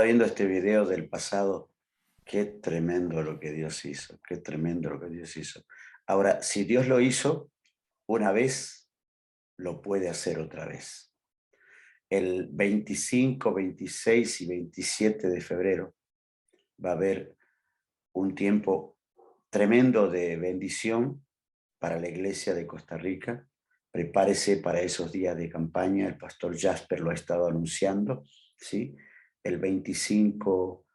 Estaba viendo este video del pasado. Qué tremendo lo que Dios hizo, qué tremendo lo que Dios hizo. Ahora, si Dios lo hizo una vez, lo puede hacer otra vez. El 25, 26 y 27 de febrero va a haber un tiempo tremendo de bendición para la iglesia de Costa Rica. Prepárese para esos días de campaña. El pastor Jasper lo ha estado anunciando, ¿sí? El 25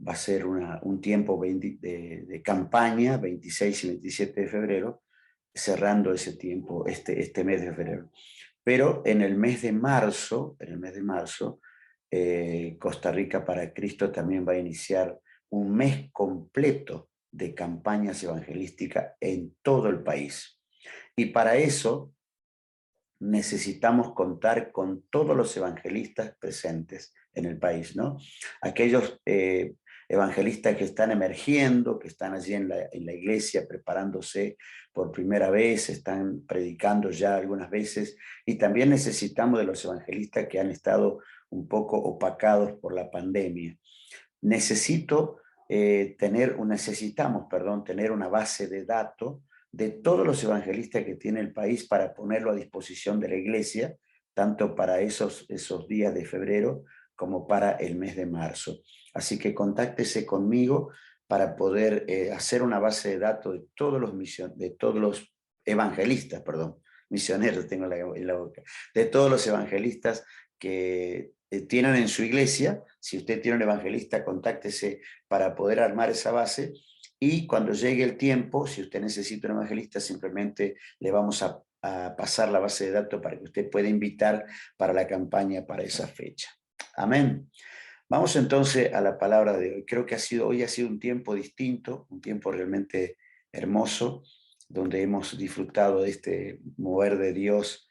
va a ser un tiempo de campaña, 26 y 27 de febrero, cerrando ese tiempo, este mes de febrero. Pero en el mes de marzo, Costa Rica para Cristo también va a iniciar un mes completo de campañas evangelísticas en todo el país. Y para eso necesitamos contar con todos los evangelistas presentes en el país, ¿no? Aquellos evangelistas que están emergiendo, que están allí en la iglesia preparándose por primera vez, están predicando ya algunas veces, y también necesitamos de los evangelistas que han estado un poco opacados por la pandemia. Necesitamos, perdón, tener una base de datos de todos los evangelistas que tiene el país para ponerlo a disposición de la iglesia, tanto para esos días de febrero como para el mes de marzo. Así que contáctese conmigo para poder hacer una base de datos de todos los evangelistas, perdón, misioneros tengo en la boca, de todos los evangelistas que tienen en su iglesia. Si usted tiene un evangelista, contáctese para poder armar esa base, y cuando llegue el tiempo, si usted necesita un evangelista, simplemente le vamos a pasar la base de datos para que usted pueda invitar para la campaña para esa fecha. Amén. Vamos entonces a la palabra de hoy. Creo que hoy ha sido un tiempo distinto, un tiempo realmente hermoso, donde hemos disfrutado de este mover de Dios.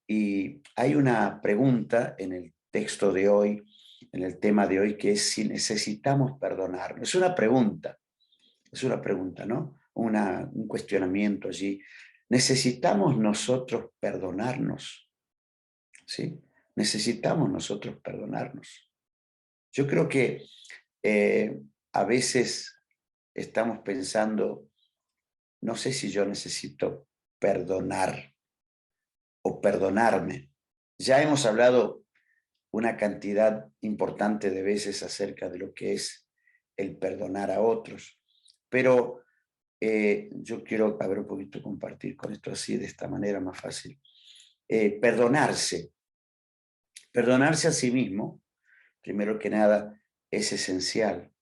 Y hay una pregunta en el texto de hoy, en el tema de hoy, que es si necesitamos perdonarnos. Es una pregunta, ¿no? Un cuestionamiento allí. ¿Necesitamos nosotros perdonarnos? ¿Sí? Necesitamos nosotros perdonarnos. Yo creo que a veces estamos pensando, no sé si yo necesito perdonar o perdonarme. Ya hemos hablado una cantidad importante de veces acerca de lo que es el perdonar a otros, pero yo quiero, a ver, un poquito compartir con esto así, de esta manera más fácil. Perdonarse a sí mismo, primero que nada, es esencial,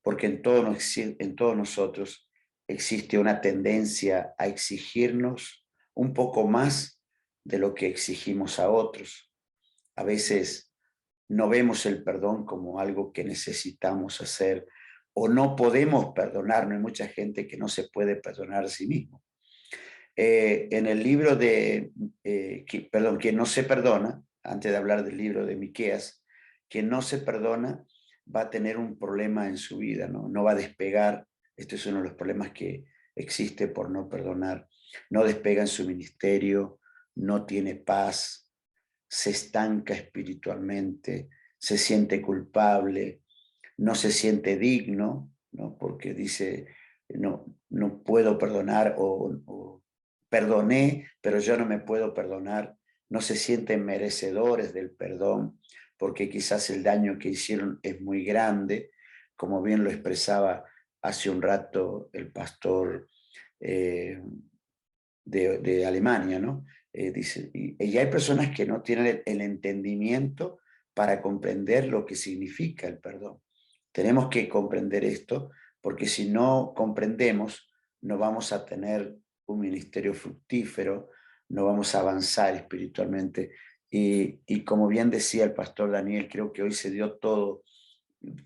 porque en todos nosotros existe una tendencia a exigirnos un poco más de lo que exigimos a otros. A veces no vemos el perdón como algo que necesitamos hacer, o no podemos perdonarnos. Hay mucha gente que no se puede perdonar a sí mismo. En el libro quien no se perdona, antes de hablar del libro de Miqueas, quien no se perdona va a tener un problema en su vida, ¿no? No va a despegar. Este es uno de los problemas que existe por no perdonar. No despega en su ministerio, no tiene paz, se estanca espiritualmente, se siente culpable, no se siente digno, ¿no? Porque dice, no puedo perdonar, o perdoné, pero yo no me puedo perdonar. No se sienten merecedores del perdón, porque quizás el daño que hicieron es muy grande, como bien lo expresaba hace un rato el pastor de Alemania, ¿no? Dice, y hay personas que no tienen el entendimiento para comprender lo que significa el perdón. Tenemos que comprender esto, porque si no comprendemos, no vamos a tener un ministerio fructífero, no vamos a avanzar espiritualmente. Y como bien decía el pastor Daniel, creo que hoy se dio todo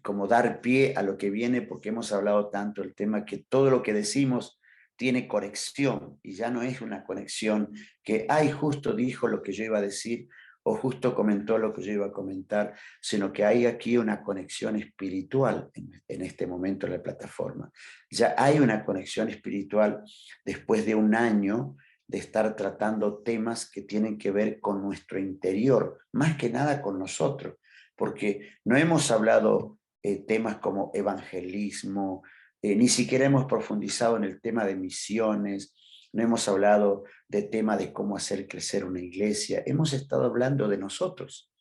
como dar pie a lo que viene, porque hemos hablado tanto el tema que todo lo que decimos tiene conexión, y ya no es una conexión que, ay, justo dijo lo que yo iba a decir, o justo comentó lo que yo iba a comentar, sino que hay aquí una conexión espiritual en este momento en la plataforma. Ya hay una conexión espiritual después de un año de estar tratando temas que tienen que ver con nuestro interior, más que nada con nosotros. porque no hemos hablado temas como evangelismo, ni siquiera hemos profundizado en el tema de misiones, no hemos hablado de tema de cómo hacer crecer una iglesia, hemos estado hablando de nosotros,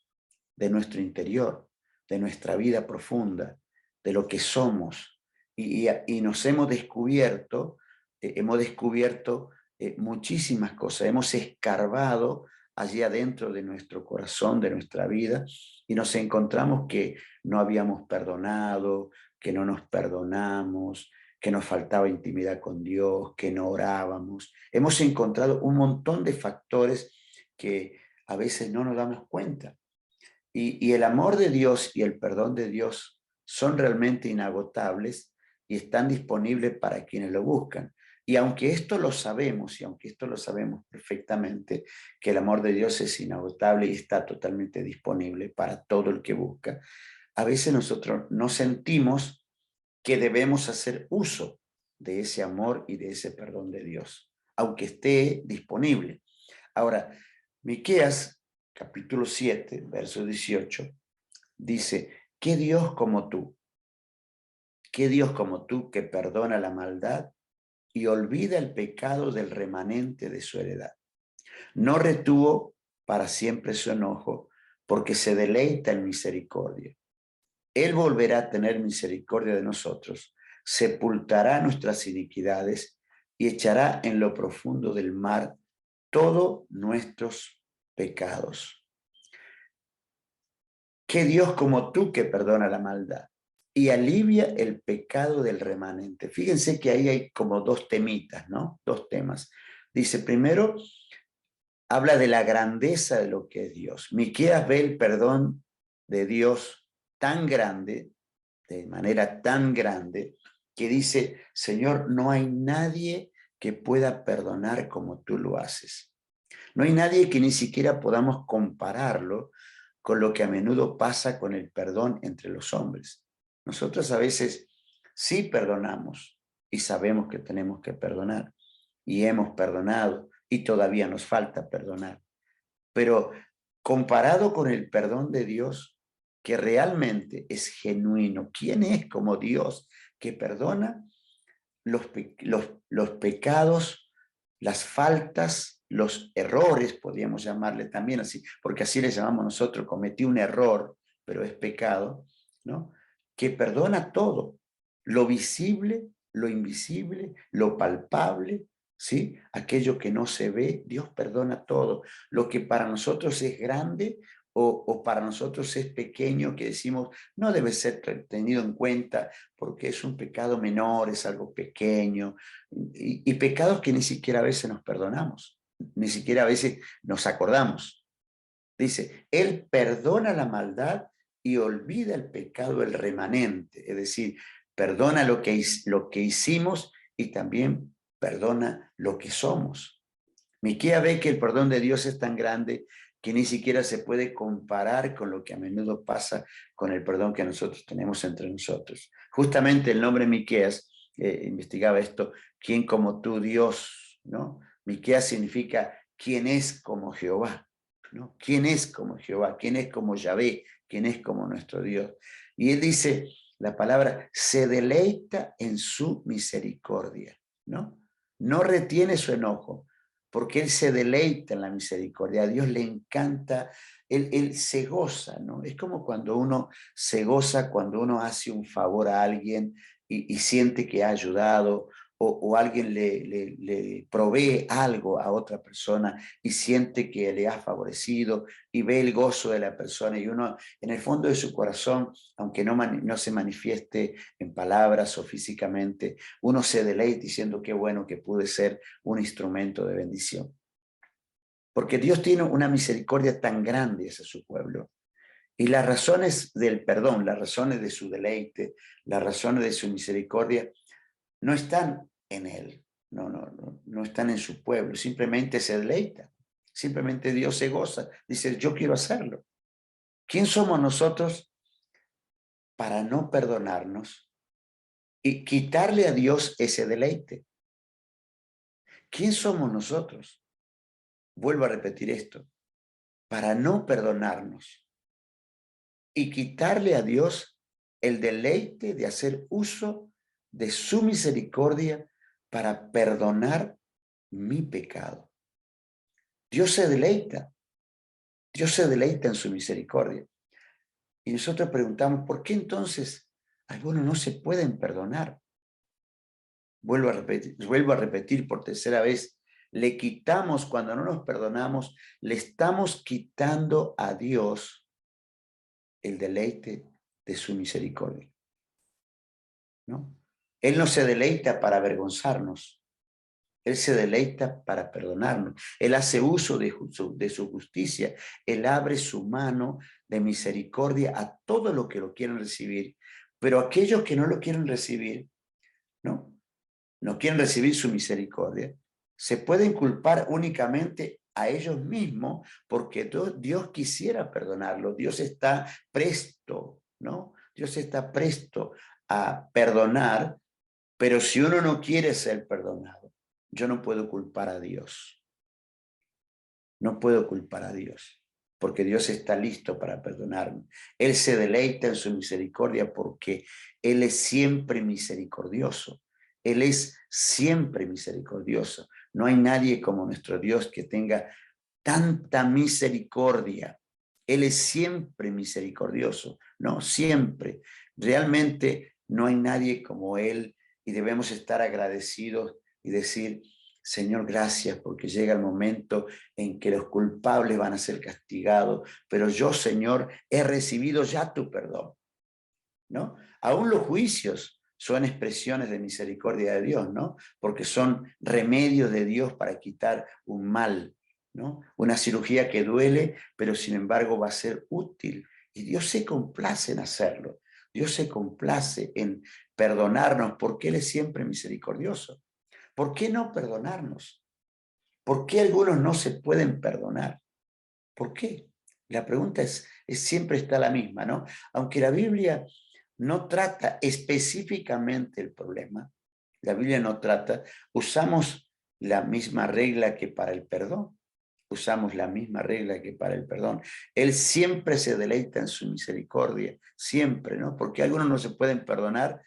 de nuestro interior, de nuestra vida profunda, de lo que somos, y nos hemos descubierto muchísimas cosas, hemos escarbado allí adentro de nuestro corazón, de nuestra vida, y nos encontramos que no habíamos perdonado, que no nos perdonamos, que nos faltaba intimidad con Dios, que no orábamos. Hemos encontrado un montón de factores que a veces no nos damos cuenta. Y el amor de Dios y el perdón de Dios son realmente inagotables y están disponibles para quienes lo buscan. Y aunque esto lo sabemos, y aunque esto lo sabemos perfectamente, que el amor de Dios es inagotable y está totalmente disponible para todo el que busca, a veces nosotros no sentimos que debemos hacer uso de ese amor y de ese perdón de Dios, aunque esté disponible. Ahora, Miqueas capítulo 7, verso 18, dice, ¿qué Dios como tú? ¿Qué Dios como tú que perdona la maldad y olvida el pecado del remanente de su heredad? No retuvo para siempre su enojo, porque se deleita en misericordia. Él volverá a tener misericordia de nosotros, sepultará nuestras iniquidades y echará en lo profundo del mar todos nuestros pecados. ¿Qué Dios como tú que perdona la maldad y alivia el pecado del remanente? Fíjense que ahí hay como dos temitas, ¿no? Dos temas. Dice, primero, habla de la grandeza de lo que es Dios. Miqueas ve el perdón de Dios tan grande, de manera tan grande, que dice, Señor, no hay nadie que pueda perdonar como tú lo haces. No hay nadie que ni siquiera podamos compararlo con lo que a menudo pasa con el perdón entre los hombres. Nosotros a veces sí perdonamos y sabemos que tenemos que perdonar y hemos perdonado y todavía nos falta perdonar. Pero comparado con el perdón de Dios, que realmente es genuino, ¿quién es como Dios que perdona los pecados, las faltas, los errores, podríamos llamarle también así, porque así le llamamos nosotros, cometí un error, pero es pecado, ¿no? Que perdona todo, lo visible, lo invisible, lo palpable, ¿sí? Aquello que no se ve, Dios perdona todo. Lo que para nosotros es grande o para nosotros es pequeño, que decimos, no debe ser tenido en cuenta porque es un pecado menor, es algo pequeño, y pecados que ni siquiera a veces nos perdonamos, ni siquiera a veces nos acordamos. Dice, Él perdona la maldad y olvida el pecado del remanente, es decir, perdona lo que hicimos y también perdona lo que somos. Miquea ve que el perdón de Dios es tan grande que ni siquiera se puede comparar con lo que a menudo pasa con el perdón que nosotros tenemos entre nosotros. Justamente el nombre Miqueas, investigaba esto, ¿quién como tú, Dios? ¿No? Miqueas significa ¿quién es como Jehová? ¿No? ¿Quién es como Jehová? ¿Quién es como Yahvé? ¿Quién es como nuestro Dios? Y él dice, la palabra, se deleita en su misericordia, ¿no? No retiene su enojo, porque Él se deleita en la misericordia, a Dios le encanta, Él se goza, ¿no? Es como cuando uno se goza, cuando uno hace un favor a alguien y siente que ha ayudado, o alguien le provee algo a otra persona y siente que le ha favorecido y ve el gozo de la persona y uno en el fondo de su corazón, aunque no se manifieste en palabras o físicamente, uno se deleita diciendo qué bueno que pude ser un instrumento de bendición. Porque Dios tiene una misericordia tan grande hacia su pueblo. Y las razones del perdón, las razones de su deleite, las razones de su misericordia, no están en Él, no están en su pueblo, simplemente se deleita. Simplemente Dios se goza, dice, yo quiero hacerlo. ¿Quién somos nosotros para no perdonarnos y quitarle a Dios ese deleite? ¿Quién somos nosotros? Vuelvo a repetir esto, para no perdonarnos y quitarle a Dios el deleite de hacer uso de su misericordia para perdonar mi pecado. Dios se deleita en su misericordia. Y nosotros preguntamos, ¿por qué entonces algunos no se pueden perdonar? Vuelvo a repetir por tercera vez, le quitamos, cuando no nos perdonamos, le estamos quitando a Dios el deleite de su misericordia, ¿no? Él no se deleita para avergonzarnos, Él se deleita para perdonarnos. Él hace uso de su justicia. Él abre su mano de misericordia a todo lo que lo quieren recibir. Pero aquellos que no lo quieren recibir, ¿no? No quieren recibir su misericordia, se pueden culpar únicamente a ellos mismos porque Dios quisiera perdonarlos. Dios está presto, ¿no? Dios está presto a perdonar, pero si uno no quiere ser perdonado, yo no puedo culpar a Dios. No puedo culpar a Dios, porque Dios está listo para perdonarme. Él se deleita en su misericordia porque Él es siempre misericordioso. Él es siempre misericordioso. No hay nadie como nuestro Dios que tenga tanta misericordia. Él es siempre misericordioso, ¿no? Siempre. Realmente no hay nadie como Él y debemos estar agradecidos y decir, Señor, gracias, porque llega el momento en que los culpables van a ser castigados, pero yo, Señor, he recibido ya tu perdón, ¿no? Aún los juicios son expresiones de misericordia de Dios, ¿no? Porque son remedios de Dios para quitar un mal, ¿no? Una cirugía que duele, pero sin embargo va a ser útil. Y Dios se complace en hacerlo. Dios se complace en perdonarnos porque Él es siempre misericordioso. ¿Por qué no perdonarnos? ¿Por qué algunos no se pueden perdonar? ¿Por qué? La pregunta siempre está la misma, ¿no? Aunque la Biblia no trata específicamente el problema, la Biblia no trata, usamos la misma regla que para el perdón, usamos la misma regla que para el perdón. Él siempre se deleita en su misericordia, siempre, ¿no? Porque algunos no se pueden perdonar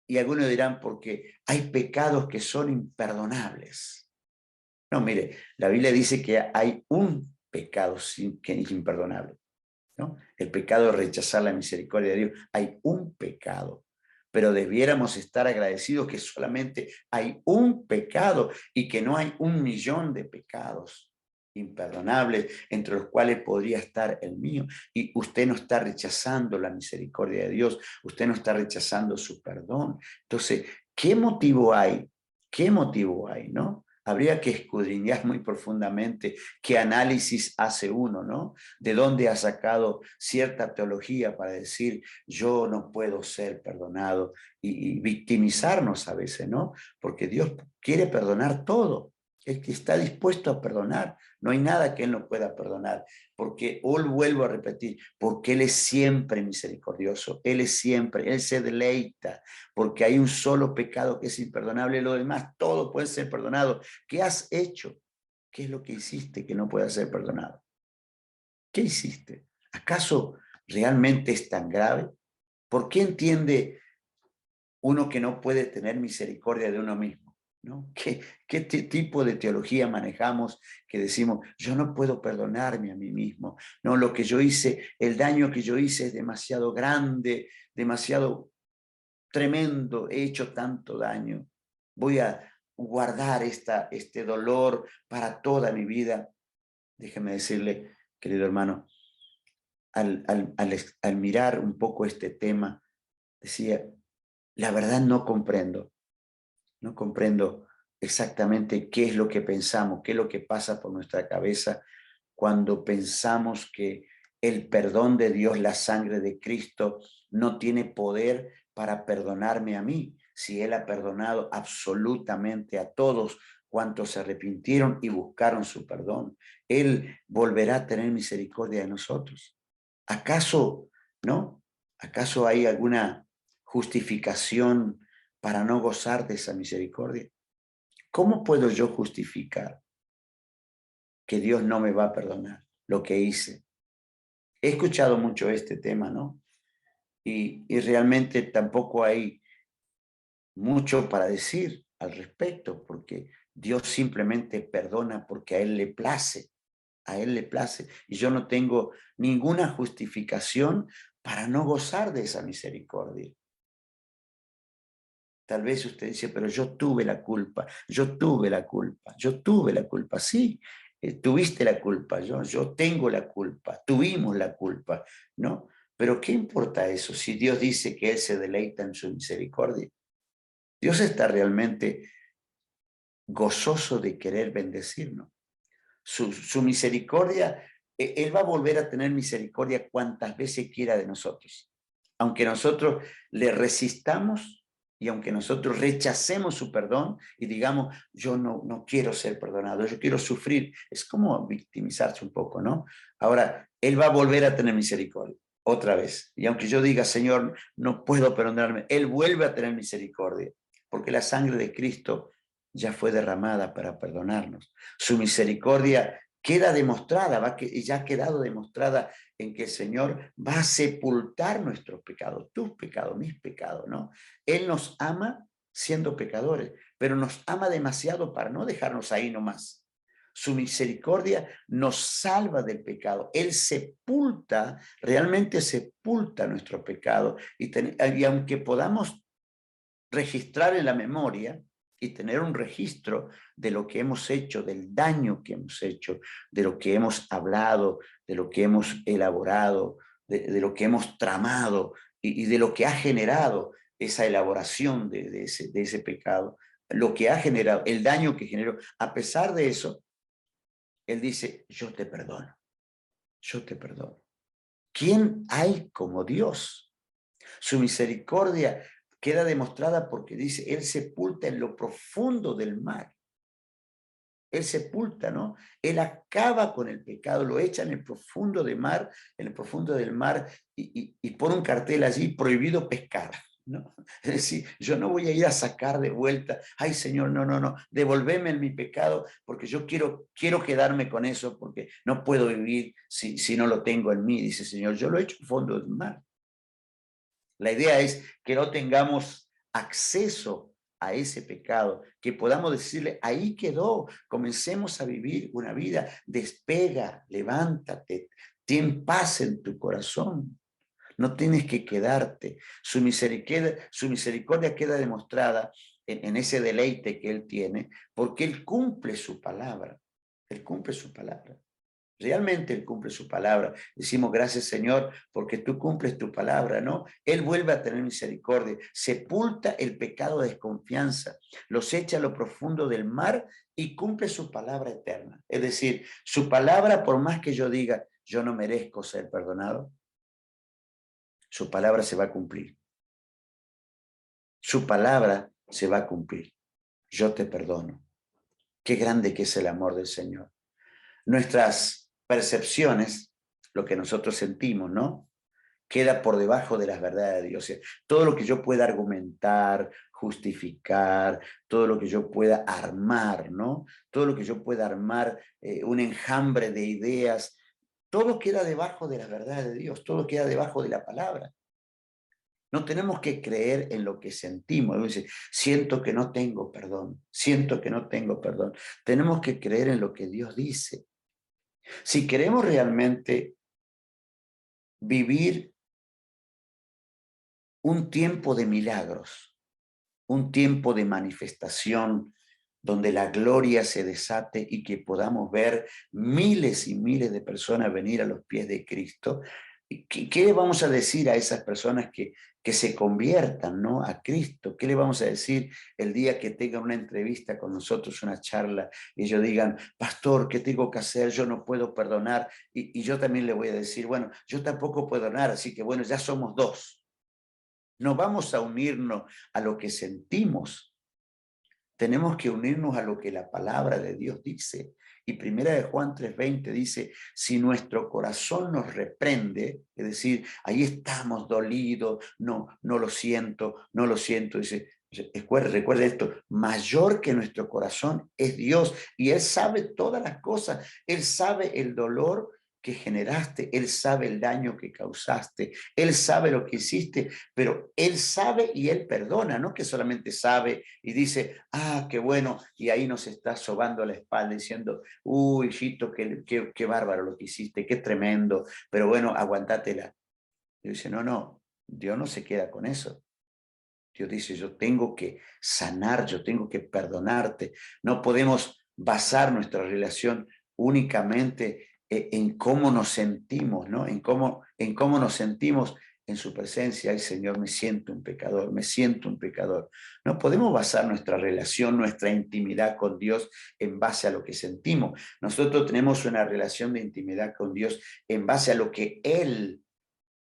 y algunos dirán porque hay pecados que son imperdonables. No, mire, la Biblia dice que hay un pecado que es imperdonable, ¿no? El pecado de rechazar la misericordia de Dios. Hay un pecado, pero debiéramos estar agradecidos que solamente hay un pecado y que no hay 1.000.000 de pecados imperdonables, entre los cuales podría estar el mío. Y usted no está rechazando la misericordia de Dios, usted no está rechazando su perdón. Entonces, ¿qué motivo hay? ¿Qué motivo hay, no? Habría que escudriñar muy profundamente qué análisis hace uno, ¿no? De dónde ha sacado cierta teología para decir yo no puedo ser perdonado y victimizarnos a veces, ¿no? Porque Dios quiere perdonar todo. Él está dispuesto a perdonar. No hay nada que Él no pueda perdonar. Porque, hoy vuelvo a repetir, porque Él es siempre misericordioso. Él es siempre, Él se deleita. Porque hay un solo pecado que es imperdonable. Lo demás, todo puede ser perdonado. ¿Qué has hecho? ¿Qué es lo que hiciste que no pueda ser perdonado? ¿Qué hiciste? ¿Acaso realmente es tan grave? ¿Por qué entiende uno que no puede tener misericordia de uno mismo? ¿No? ¿Qué tipo de teología manejamos que decimos, yo no puedo perdonarme a mí mismo? No, lo que yo hice, el daño que yo hice es demasiado grande, demasiado tremendo, he hecho tanto daño. Voy a guardar este dolor para toda mi vida. Déjeme decirle, querido hermano, al mirar un poco este tema, decía, la verdad no comprendo exactamente qué es lo que pensamos, qué es lo que pasa por nuestra cabeza cuando pensamos que el perdón de Dios, la sangre de Cristo, no tiene poder para perdonarme a mí, si Él ha perdonado absolutamente a todos cuantos se arrepintieron y buscaron su perdón. Él volverá a tener misericordia de nosotros. ¿Acaso, no? ¿Acaso hay alguna justificación para no gozar de esa misericordia? ¿Cómo puedo yo justificar que Dios no me va a perdonar lo que hice? He escuchado mucho este tema, ¿no? Y realmente tampoco hay mucho para decir al respecto, porque Dios simplemente perdona porque a Él le place, a Él le place. Y yo no tengo ninguna justificación para no gozar de esa misericordia. Tal vez usted dice, pero yo tuve la culpa, yo tuve la culpa, yo tuve la culpa. Sí, tuviste la culpa, yo tengo la culpa, tuvimos la culpa, ¿no? Pero ¿qué importa eso si Dios dice que Él se deleita en su misericordia? Dios está realmente gozoso de querer bendecirnos. Su misericordia, Él va a volver a tener misericordia cuantas veces quiera de nosotros. Aunque nosotros le resistamos y aunque nosotros rechacemos su perdón y digamos, yo no quiero ser perdonado, yo quiero sufrir, es como victimizarse un poco, ¿no? Ahora, Él va a volver a tener misericordia otra vez. Y aunque yo diga, Señor, no puedo perdonarme, Él vuelve a tener misericordia, porque la sangre de Cristo ya fue derramada para perdonarnos. Su misericordia queda demostrada, ya ha quedado demostrada en que el Señor va a sepultar nuestros pecados, tus pecados, mis pecados, ¿no? Él nos ama siendo pecadores, pero nos ama demasiado para no dejarnos ahí nomás. Su misericordia nos salva del pecado. Él sepulta, realmente sepulta nuestro pecado. Y aunque podamos registrar en la memoria y tener un registro de lo que hemos hecho, del daño que hemos hecho, de lo que hemos hablado, de lo que hemos elaborado, de lo que hemos tramado y de lo que ha generado esa elaboración de ese pecado, lo que ha generado, el daño que generó. A pesar de eso, Él dice, yo te perdono, yo te perdono. ¿Quién hay como Dios? Su misericordia queda demostrada porque dice, Él sepulta en lo profundo del mar. Él sepulta, ¿no? Él acaba con el pecado, lo echa en el profundo del mar, en el profundo del mar y pone un cartel allí, prohibido pescar, ¿no? Es decir, yo no voy a ir a sacar de vuelta, ay Señor, no, devolveme en mi pecado porque yo quiero quedarme con eso porque no puedo vivir si no lo tengo en mí, dice Señor, yo lo echo al fondo del mar. La idea es que no tengamos acceso a ese pecado, que podamos decirle, ahí quedó, comencemos a vivir una vida, despega, levántate, ten paz en tu corazón, no tienes que quedarte. Su misericordia queda demostrada en ese deleite que Él tiene, porque Él cumple su palabra, Él cumple su palabra. Realmente Él cumple su palabra. Decimos, gracias Señor, porque tú cumples tu palabra, ¿no? Él vuelve a tener misericordia, sepulta el pecado de desconfianza, los echa a lo profundo del mar y cumple su palabra eterna. Es decir, su palabra, por más que yo diga, yo no merezco ser perdonado, su palabra se va a cumplir. Su palabra se va a cumplir. Yo te perdono. Qué grande que es el amor del Señor. Nuestras percepciones, lo que nosotros sentimos, ¿no? Queda por debajo de las verdades de Dios. O sea, todo lo que yo pueda argumentar, justificar, todo lo que yo pueda armar, ¿no? Todo lo que yo pueda armar, un enjambre de ideas, todo queda debajo de las verdades de Dios, todo queda debajo de la palabra. No tenemos que creer en lo que sentimos. Dice, siento que no tengo perdón, siento que no tengo perdón. Tenemos que creer en lo que Dios dice. Si queremos realmente vivir un tiempo de milagros, un tiempo de manifestación donde la gloria se desate y que podamos ver miles y miles de personas venir a los pies de Cristo. ¿Qué le vamos a decir a esas personas que se conviertan, ¿no? A Cristo? ¿Qué le vamos a decir el día que tengan una entrevista con nosotros, una charla, y ellos digan, pastor, ¿qué tengo que hacer? Yo no puedo perdonar. Y yo también le voy a decir, bueno, yo tampoco puedo perdonar, así que bueno, ya somos dos. No vamos a unirnos a lo que sentimos, tenemos que unirnos a lo que la palabra de Dios dice. Y primera de Juan 3:20 dice, si nuestro corazón nos reprende, es decir, ahí estamos dolidos, no lo siento, dice, recuerde esto, mayor que nuestro corazón es Dios y Él sabe todas las cosas, Él sabe el dolor que generaste, Él sabe el daño que causaste, Él sabe lo que hiciste, pero Él sabe y Él perdona, no que solamente sabe y dice, ah, qué bueno, y ahí nos está sobando la espalda diciendo, uy, hijito, qué bárbaro lo que hiciste, qué tremendo, pero bueno, aguantátela. Y dice, no, no, Dios no se queda con eso. Dios dice, yo tengo que sanar, yo tengo que perdonarte. No podemos basar nuestra relación únicamente en cómo nos sentimos, ¿no? En cómo nos sentimos en su presencia. Ay, Señor, me siento un pecador, me siento un pecador. No podemos basar nuestra relación, nuestra intimidad con Dios en base a lo que sentimos. Nosotros tenemos una relación de intimidad con Dios en base a lo que Él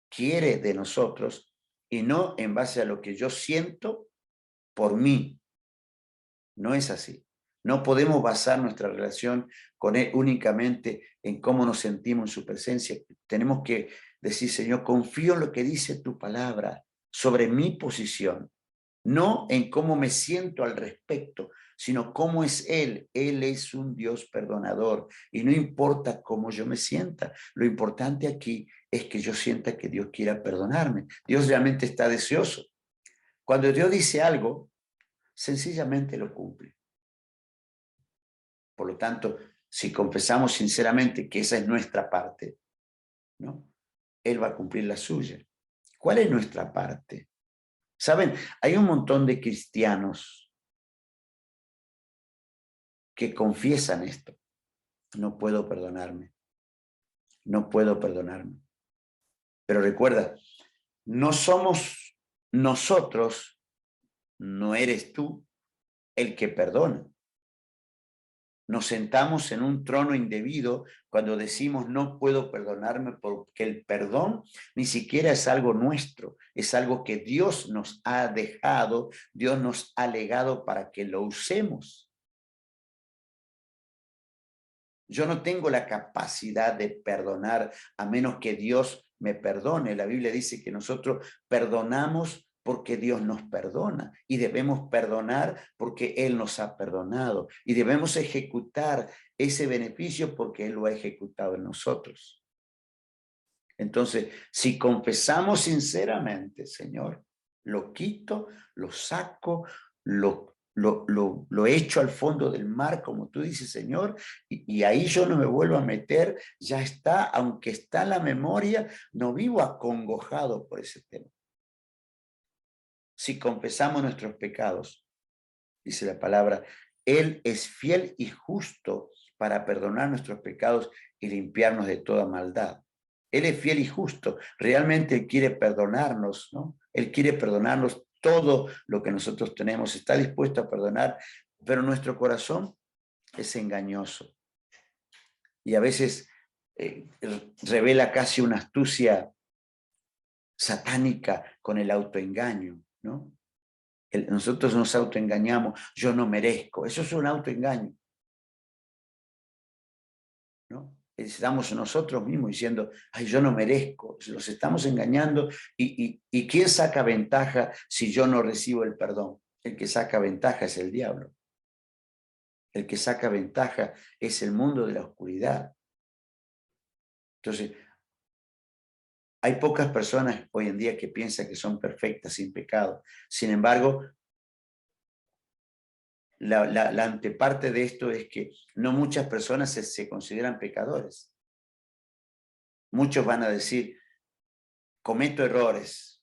quiere de nosotros y no en base a lo que yo siento por mí. No es así. No podemos basar nuestra relación con Él únicamente en cómo nos sentimos en su presencia. Tenemos que decir, Señor, confío en lo que dice tu palabra sobre mi posición, no en cómo me siento al respecto, sino cómo es Él. Él es un Dios perdonador y no importa cómo yo me sienta. Lo importante aquí es que yo sienta que Dios quiera perdonarme. Dios realmente está deseoso. Cuando Dios dice algo, sencillamente lo cumple. Por lo tanto, si confesamos sinceramente que esa es nuestra parte, ¿no? Él va a cumplir la suya. ¿Cuál es nuestra parte? Saben, hay un montón de cristianos que confiesan esto. No puedo perdonarme. No puedo perdonarme. Pero recuerda, no somos nosotros, no eres tú el que perdona. Nos sentamos en un trono indebido cuando decimos no puedo perdonarme porque el perdón ni siquiera es algo nuestro, es algo que Dios nos ha dejado, Dios nos ha legado para que lo usemos. Yo no tengo la capacidad de perdonar a menos que Dios me perdone. La Biblia dice que nosotros perdonamos porque Dios nos perdona y debemos perdonar porque Él nos ha perdonado y debemos ejecutar ese beneficio porque Él lo ha ejecutado en nosotros. Entonces, si confesamos sinceramente, Señor, lo quito, lo saco, lo echo al fondo del mar, como tú dices, Señor, y ahí yo no me vuelvo a meter, ya está, aunque está en la memoria, no vivo acongojado por ese tema. Si confesamos nuestros pecados, dice la palabra, Él es fiel y justo para perdonar nuestros pecados y limpiarnos de toda maldad. Él es fiel y justo. Realmente Él quiere perdonarnos, ¿no? Él quiere perdonarnos todo lo que nosotros tenemos. Está dispuesto a perdonar, pero nuestro corazón es engañoso. Y a veces revela casi una astucia satánica con el autoengaño, ¿no? Nosotros nos autoengañamos, yo no merezco. Eso es un autoengaño, ¿no? Estamos nosotros mismos diciendo, ay, yo no merezco, los estamos engañando y ¿quién saca ventaja si yo no recibo el perdón? El que saca ventaja es el diablo. El que saca ventaja es el mundo de la oscuridad. Entonces, hay pocas personas hoy en día que piensan que son perfectas sin pecado. Sin embargo, la anteparte de esto es que no muchas personas se consideran pecadores. Muchos van a decir, cometo errores.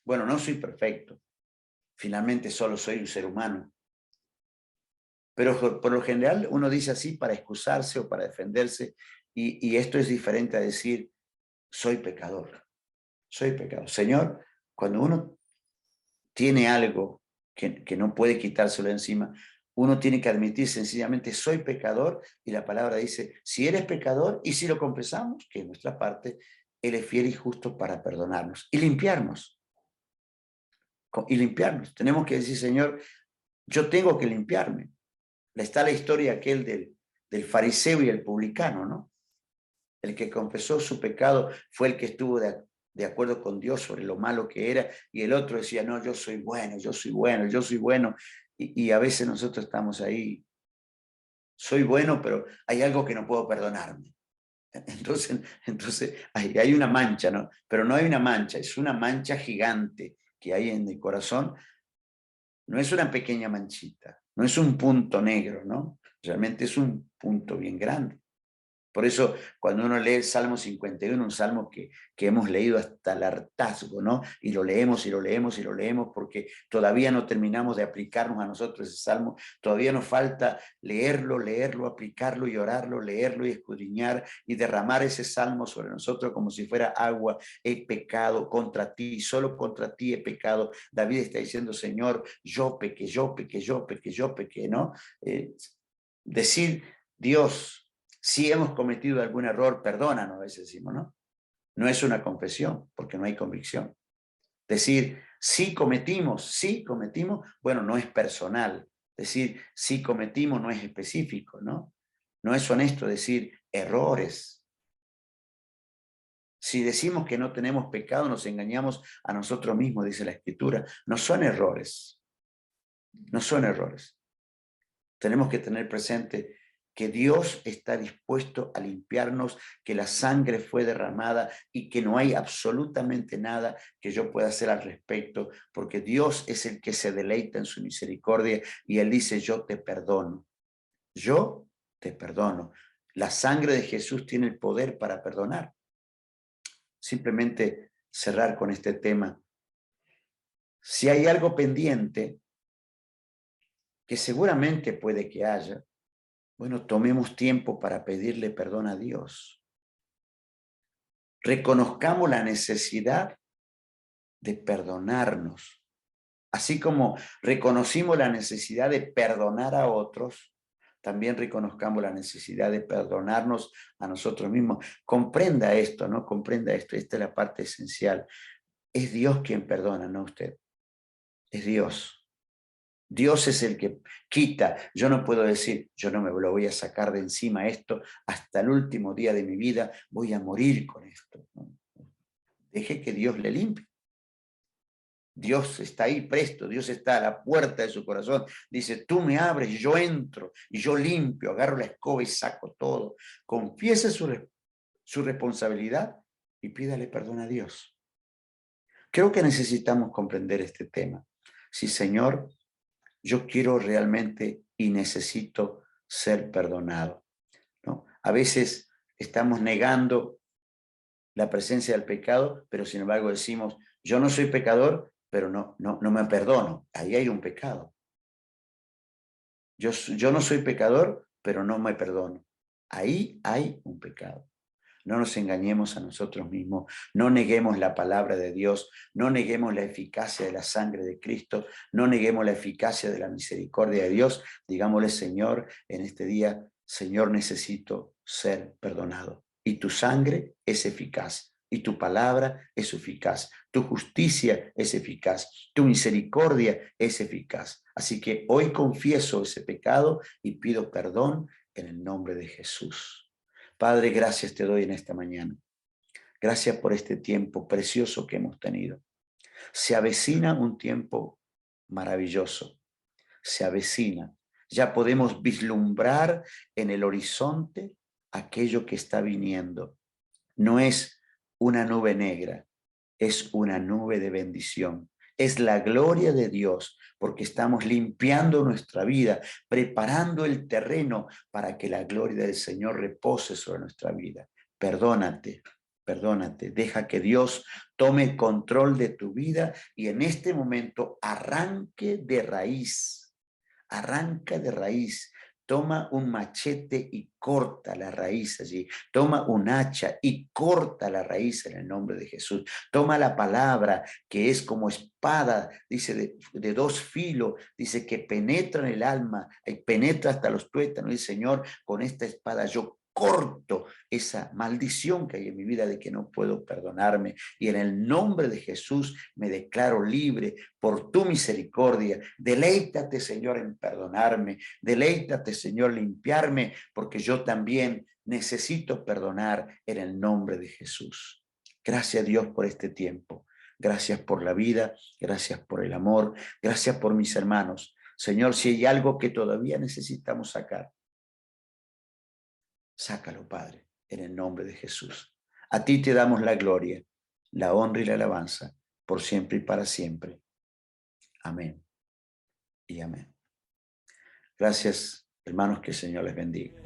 Bueno, no soy perfecto. Finalmente solo soy un ser humano. Pero por lo general uno dice así para excusarse o para defenderse y esto es diferente a decir, soy pecador. Soy pecador. Señor, cuando uno tiene algo que no puede quitárselo encima, uno tiene que admitir sencillamente, soy pecador, y la palabra dice, si eres pecador y si lo confesamos, que es nuestra parte, Él es fiel y justo para perdonarnos y limpiarnos. Y limpiarnos. Tenemos que decir, Señor, yo tengo que limpiarme. Está la historia aquel del fariseo y el publicano, ¿no? El que confesó su pecado fue el que estuvo de acuerdo con Dios sobre lo malo que era, y el otro decía, no, yo soy bueno, yo soy bueno, yo soy bueno. Y a veces nosotros estamos ahí, soy bueno, pero hay algo que no puedo perdonarme. Entonces hay una mancha, ¿no? Pero no hay una mancha, es una mancha gigante que hay en el corazón. No es una pequeña manchita, no es un punto negro, ¿no? Realmente es un punto bien grande. Por eso, cuando uno lee el Salmo 51, un salmo que hemos leído hasta el hartazgo, ¿no? Y lo leemos y lo leemos y lo leemos porque todavía no terminamos de aplicarnos a nosotros ese salmo. Todavía nos falta leerlo, leerlo, aplicarlo y orarlo, leerlo y escudriñar y derramar ese salmo sobre nosotros como si fuera agua. He pecado contra ti, solo contra ti he pecado. David está diciendo, Señor, yo pequé, yo pequé, yo pequé, yo pequé, ¿no? Decir, Dios, si hemos cometido algún error, perdónanos, a veces decimos, ¿no? No es una confesión, porque no hay convicción. Decir, sí cometimos, bueno, no es personal. Decir, sí cometimos no es específico, ¿no? No es honesto decir errores. Si decimos que no tenemos pecado, nos engañamos a nosotros mismos, dice la Escritura. No son errores, no son errores. Tenemos que tener presente que Dios está dispuesto a limpiarnos, que la sangre fue derramada y que no hay absolutamente nada que yo pueda hacer al respecto, porque Dios es el que se deleita en su misericordia y Él dice, yo te perdono, yo te perdono. La sangre de Jesús tiene el poder para perdonar. Simplemente cerrar con este tema. Si hay algo pendiente, que seguramente puede que haya, bueno, tomemos tiempo para pedirle perdón a Dios. Reconozcamos la necesidad de perdonarnos. Así como reconocimos la necesidad de perdonar a otros, también reconozcamos la necesidad de perdonarnos a nosotros mismos. Comprenda esto, ¿no? Comprenda esto. Esta es la parte esencial. Es Dios quien perdona, no usted. Es Dios. Dios es el que quita. Yo no puedo decir, yo no me lo voy a sacar de encima esto hasta el último día de mi vida, voy a morir con esto. Deje que Dios le limpie. Dios está ahí presto, Dios está a la puerta de su corazón. Dice, tú me abres, yo entro y yo limpio, agarro la escoba y saco todo. Confiese su responsabilidad y pídale perdón a Dios. Creo que necesitamos comprender este tema. Sí, Señor, yo quiero realmente y necesito ser perdonado, ¿no? A veces estamos negando la presencia del pecado, pero sin embargo decimos, yo no soy pecador, pero no me perdono. Ahí hay un pecado. Yo no soy pecador, pero no me perdono. Ahí hay un pecado. No nos engañemos a nosotros mismos, no neguemos la palabra de Dios, no neguemos la eficacia de la sangre de Cristo, no neguemos la eficacia de la misericordia de Dios. Digámosle, Señor, en este día, Señor, necesito ser perdonado. Y tu sangre es eficaz, y tu palabra es eficaz, tu justicia es eficaz, tu misericordia es eficaz. Así que hoy confieso ese pecado y pido perdón en el nombre de Jesús. Padre, gracias te doy en esta mañana. Gracias por este tiempo precioso que hemos tenido. Se avecina un tiempo maravilloso. Se avecina. Ya podemos vislumbrar en el horizonte aquello que está viniendo. No es una nube negra, es una nube de bendición. Es la gloria de Dios, porque estamos limpiando nuestra vida, preparando el terreno para que la gloria del Señor repose sobre nuestra vida. Perdónate, perdónate, deja que Dios tome control de tu vida y en este momento arranca de raíz. Toma un machete y corta la raíz allí. Toma un hacha y corta la raíz en el nombre de Jesús. Toma la palabra que es como espada, dice, de dos filos, dice que penetra en el alma, penetra hasta los tuétanos. Y Señor, con esta espada yo corto esa maldición que hay en mi vida de que no puedo perdonarme. Y en el nombre de Jesús me declaro libre por tu misericordia. Deleítate, Señor, en perdonarme. Deleítate, Señor, limpiarme, porque yo también necesito perdonar en el nombre de Jesús. Gracias, Dios, por este tiempo. Gracias por la vida, gracias por el amor, gracias por mis hermanos. Señor, si hay algo que todavía necesitamos sacar, sácalo, Padre. en el nombre de Jesús. A ti te damos la gloria, la honra y la alabanza, por siempre y para siempre. Amén y amén. Gracias, hermanos, que el Señor les bendiga.